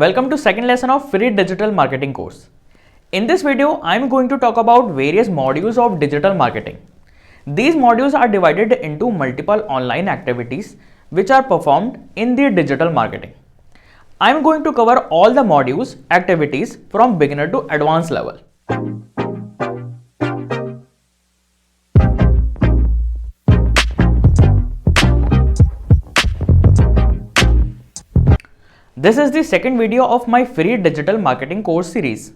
Welcome to second lesson of free digital marketing course. In this video, I am going to talk about various modules of digital marketing. These modules are divided into multiple online activities which are performed in the digital marketing. I am going to cover all the modules activities from beginner to advanced level. This is the second video of my free digital marketing course series.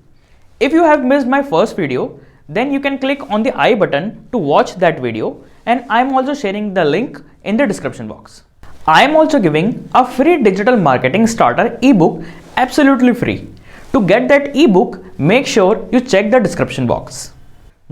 If you have missed my first video, then you can click on the I button to watch that video, and I am also sharing the link in the description box. I am also giving a free digital marketing starter ebook absolutely free. To get that ebook, make sure you check the description box.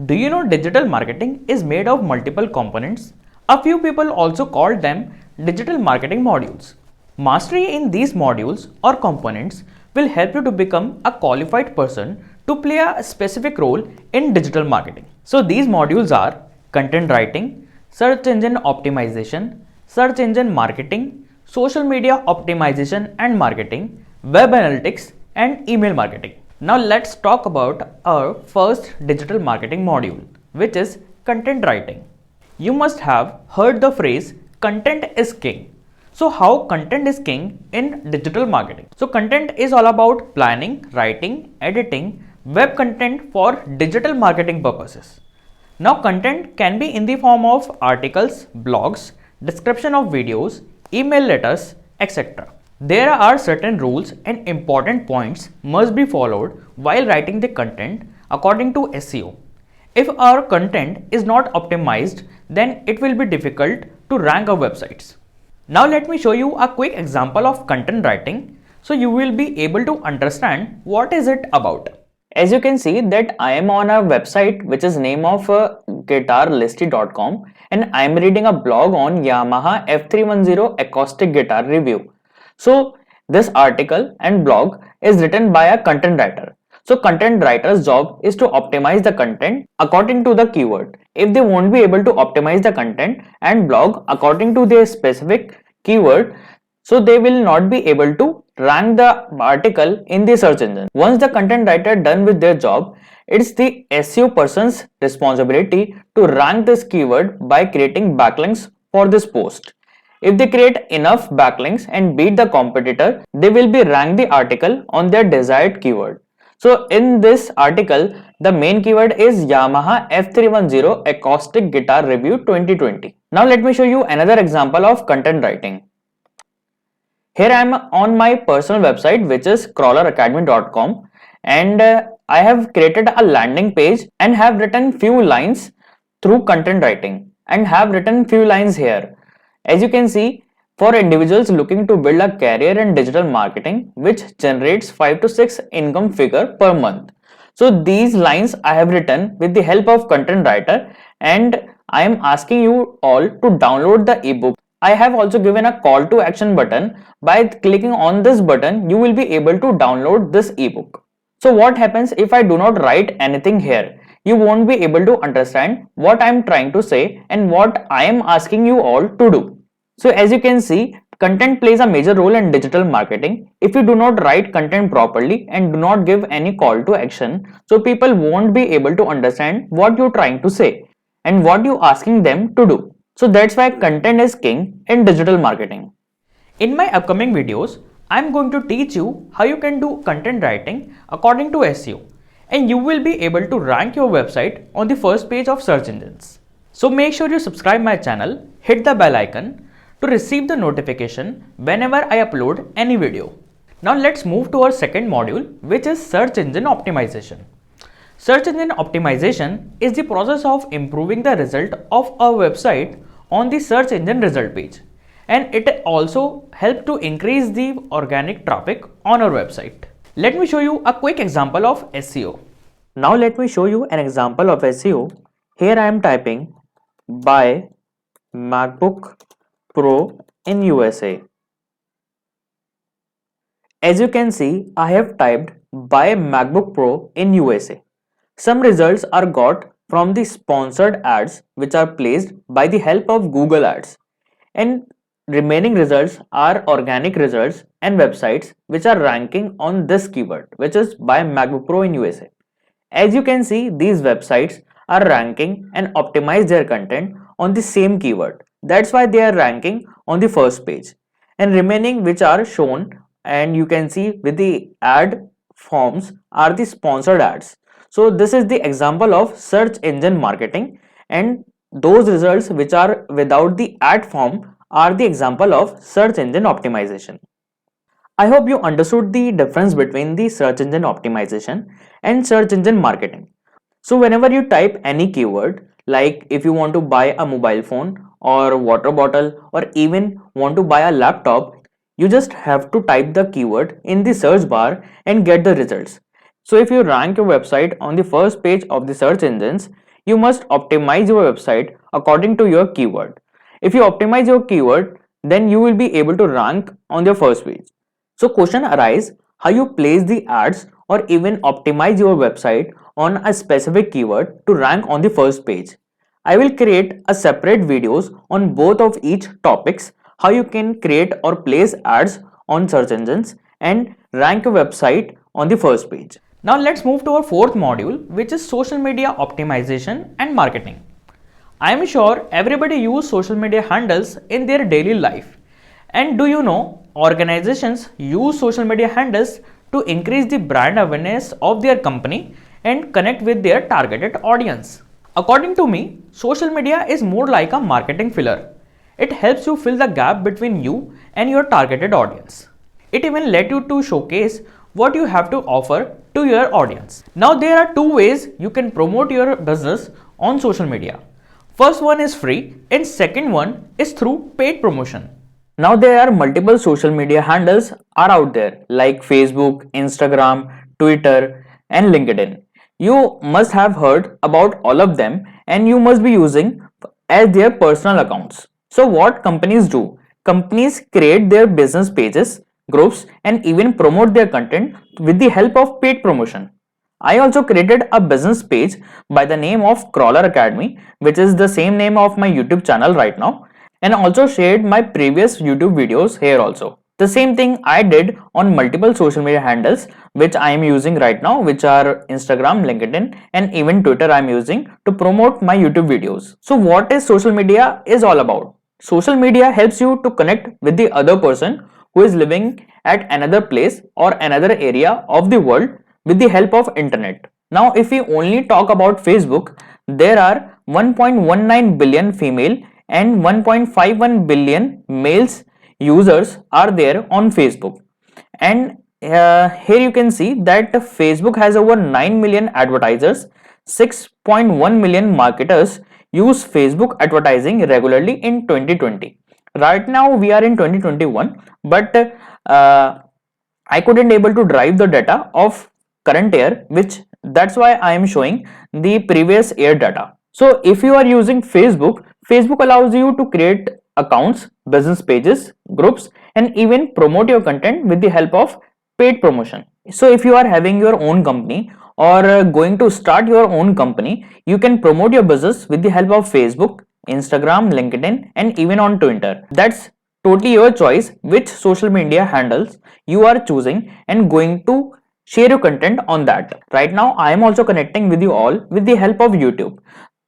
Do you know digital marketing is made of multiple components? A few people also call them digital marketing modules. Mastery in these modules or components will help you to become a qualified person to play a specific role in digital marketing. So these modules are content writing, search engine optimization, search engine marketing, social media optimization and marketing, web analytics and email marketing. Now let's talk about our first digital marketing module, which is content writing. You must have heard the phrase content is king. So how content is king in digital marketing? So content is all about planning, writing, editing web content for digital marketing purposes. Now content can be in the form of articles, blogs, description of videos, email letters, etc. There are certain rules and important points must be followed while writing the content according to SEO. If our content is not optimized, then it will be difficult to rank our websites. Now let me show you a quick example of content writing so you will be able to understand what is it about. As you can see that I am on a website which is name of guitarlisty.com, and I am reading a blog on Yamaha F310 acoustic guitar review. So this article and blog is written by a content writer. So content writer's job is to optimize the content according to the keyword. If they won't be able to optimize the content and blog according to their specific keyword, so they will not be able to rank the article in the search engine. Once the content writer done with their job, it's the SEO person's responsibility to rank this keyword by creating backlinks for this post. If they create enough backlinks and beat the competitor, they will be ranked the article on their desired keyword. So in this article, the main keyword is Yamaha F310 acoustic guitar review 2020. Now let me show you another example of content writing. Here I am on my personal website, which is crawleracademy.com, and I have created a landing page and have written few lines through content writing and have written few lines here. As you can see, for individuals looking to build a career in digital marketing which generates 5 to 6 income figure per month. So these lines I have written with the help of content writer, and I am asking you all to download the ebook. I have also given a call to action button. By clicking on this button, you will be able to download this ebook. So what happens if I do not write anything here? You won't be able to understand what I am trying to say and what I am asking you all to do. So as you can see, content plays a major role in digital marketing. If you do not write content properly and do not give any call to action, so people won't be able to understand what you're trying to say and what you're asking them to do. So that's why content is king in digital marketing. In my upcoming videos, I'm going to teach you how you can do content writing according to SEO, and you will be able to rank your website on the first page of search engines. So make sure you subscribe my channel, hit the bell icon to receive the notification whenever I upload any video. Now let's move to our second module, which is search engine optimization. Search engine optimization is the process of improving the result of a website on the search engine result page, and it also helps to increase the organic traffic on our website. Let me show you a quick example of SEO. Now let me show you an example of SEO. Here I am typing buy MacBook Pro in USA. As you can see, I have typed buy MacBook Pro in USA. Some results are got from the sponsored ads which are placed by the help of Google Ads, and remaining results are organic results and websites which are ranking on this keyword, which is Buy MacBook Pro in USA. As you can see, these websites are ranking and optimize their content on the same keyword. That's why they are ranking on the first page. And remaining which are shown, and you can see with the ad forms, are the sponsored ads. So this is the example of search engine marketing, and those results which are without the ad form are the example of search engine optimization. I hope you understood the difference between the search engine optimization and search engine marketing. So whenever you type any keyword, like if you want to buy a mobile phone or water bottle or even want to buy a laptop, you just have to type the keyword in the search bar and get the results. So if you rank your website on the first page of the search engines, you must optimize your website according to your keyword. If you optimize your keyword, then you will be able to rank on your first page. So question arises how you place the ads or even optimize your website on a specific keyword to rank on the first page. I will create a separate videos on both of each topics, how you can create or place ads on search engines and rank your website on the first page. Now let's move to our fourth module, which is social media optimization and marketing. I am sure everybody use social media handles in their daily life. And do you know, organizations use social media handles to increase the brand awareness of their company and connect with their targeted audience. According to me, social media is more like a marketing filler. It helps you fill the gap between you and your targeted audience. It even let you to showcase what you have to offer to your audience. Now there are two ways you can promote your business on social media. First one is free and second one is through paid promotion. Now there are multiple social media handles are out there like Facebook, Instagram, Twitter and LinkedIn. You must have heard about all of them and you must be using as their personal accounts. So what companies do? Companies create their business pages, groups and even promote their content with the help of paid promotion. I also created a business page by the name of Crawler Academy, which is the same name of my YouTube channel right now, and also shared my previous YouTube videos here also. The same thing I did on multiple social media handles which I am using right now, which are Instagram, LinkedIn and even Twitter I am using to promote my YouTube videos. So what is social media is all about? Social media helps you to connect with the other person who is living at another place or another area of the world with the help of internet. Now if we only talk about Facebook, there are 1.19 billion female and 1.51 billion males users are there on Facebook. And here you can see that Facebook has over 9 million advertisers, 6.1 million marketers use Facebook advertising regularly in 2020. Right now we are in 2021, but I couldn't able to drive the data of current year, which that's why I am showing the previous year data. So if you are using Facebook, Facebook allows you to create accounts, business pages, groups and even promote your content with the help of paid promotion. So if you are having your own company or going to start your own company, you can promote your business with the help of Facebook, Instagram, LinkedIn and even on Twitter. That's totally your choice which social media handles you are choosing and going to share your content on that. Right now I am also connecting with you all with the help of YouTube.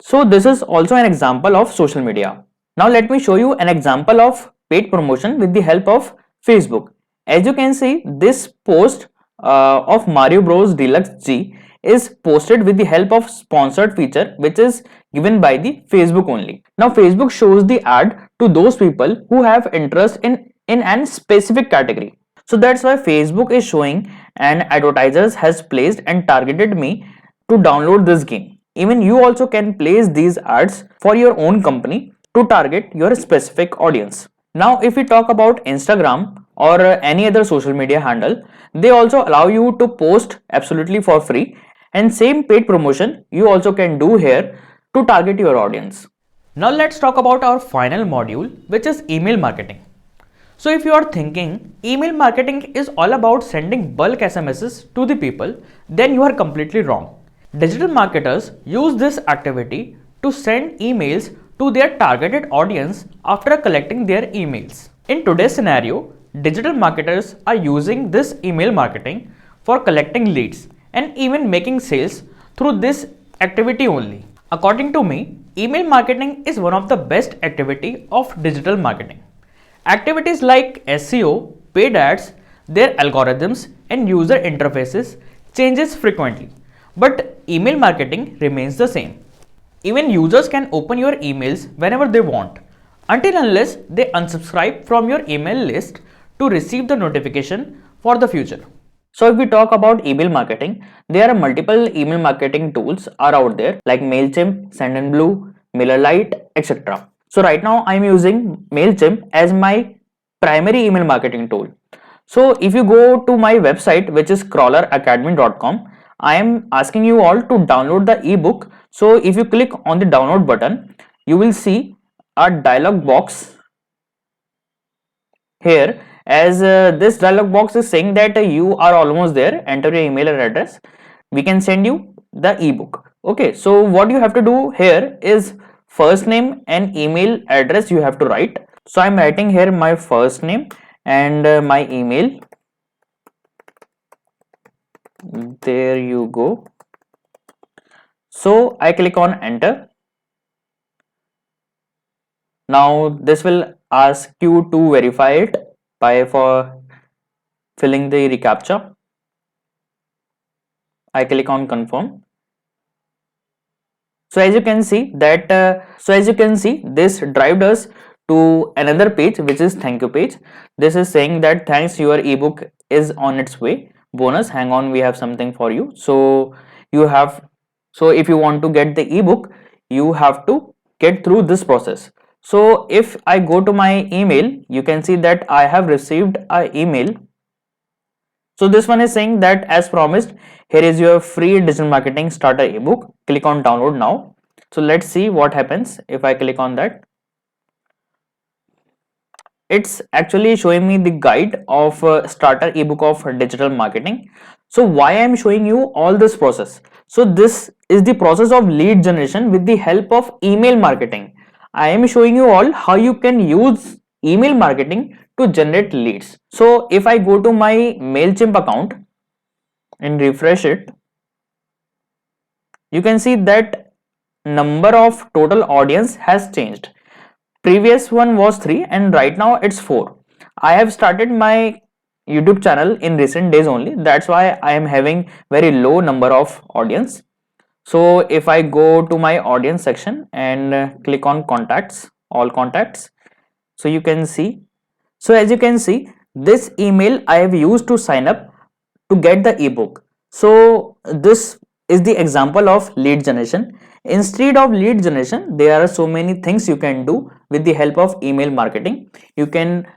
So this is also an example of social media. Now let me show you an example of paid promotion with the help of Facebook. As you can see, this post of Mario Bros Deluxe G is posted with the help of sponsored feature which is given by the Facebook only. Now Facebook shows the ad to those people who have interest in an specific category. So that's why Facebook is showing and advertisers has placed and targeted me to download this game. Even you also can place these ads for your own company to target your specific audience. Now if we talk about Instagram or any other social media handle, they also allow you to post absolutely for free, and same paid promotion you also can do here to target your audience. Now let's talk about our final module, which is email marketing. So if you are thinking email marketing is all about sending bulk SMSs to the people, then you are completely wrong. Digital marketers use this activity to send emails to their targeted audience after collecting their emails. In today's scenario, digital marketers are using this email marketing for collecting leads and even making sales through this activity only. According to me, email marketing is one of the best activity of digital marketing. Activities like SEO, paid ads, their algorithms and user interfaces changes frequently, but email marketing remains the same. Even users can open your emails whenever they want, until unless they unsubscribe from your email list to receive the notification for the future. So if we talk about email marketing, there are multiple email marketing tools are out there like MailChimp, Sendinblue, MailerLite, etc. So right now I am using MailChimp as my primary email marketing tool. So if you go to my website, which is crawleracademy.com, I am asking you all to download the ebook. So if you click on the download button, you will see a dialog box here, as this dialog box is saying that you are almost there, enter your email address, we can send you the ebook. Okay, so what you have to do here is first name and email address you have to write. So I'm writing here my first name and my email. There you go. So I click on enter. Now this will ask you to verify it by for filling the reCAPTCHA. I click on confirm. So as you can see that this drives us to another page, which is thank you page. This is saying that thanks, your ebook is on its way. Bonus, hang on, we have something for you. So if you want to get the ebook, you have to get through this process. So if I go to my email, you can see that I have received an email. So this one is saying that as promised, here is your free digital marketing starter ebook. Click on download now. So let's see what happens if I click on that. It's actually showing me the guide of starter ebook of digital marketing. So why I am showing you all this process? So this is the process of lead generation with the help of email marketing. I am showing you all how you can use email marketing to generate leads. So if I go to my MailChimp account and refresh it, you can see that number of total audience has changed. Previous one was 3 and right now it's 4. I have started my YouTube channel in recent days only. That's why I am having very low number of audience. So if I go to my audience section and click on contacts, all contacts, so you can see. So as you can see, this email I have used to sign up to get the ebook. So this is the example of lead generation. Instead of lead generation, there are so many things you can do with the help of email marketing. You can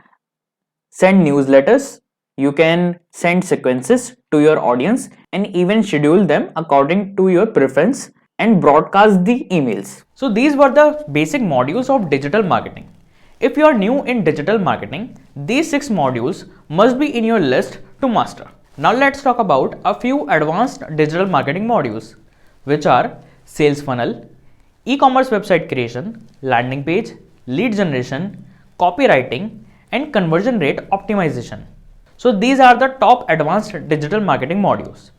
send newsletters, you can send sequences to your audience and even schedule them according to your preference and broadcast the emails. So these were the basic modules of digital marketing. If you are new in digital marketing, these 6 modules must be in your list to master. Now let's talk about a few advanced digital marketing modules, which are sales funnel, e-commerce website creation, landing page, lead generation, copywriting, and conversion rate optimization. So these are the top advanced digital marketing modules.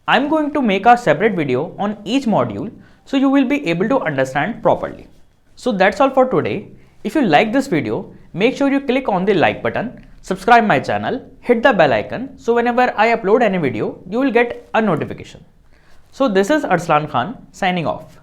I'm going to make a separate video on each module so you will be able to understand properly. So that's all for today. If you like this video, make sure you click on the like button, subscribe my channel, hit the bell icon so whenever I upload any video, you will get a notification. So this is Arslan Khan signing off.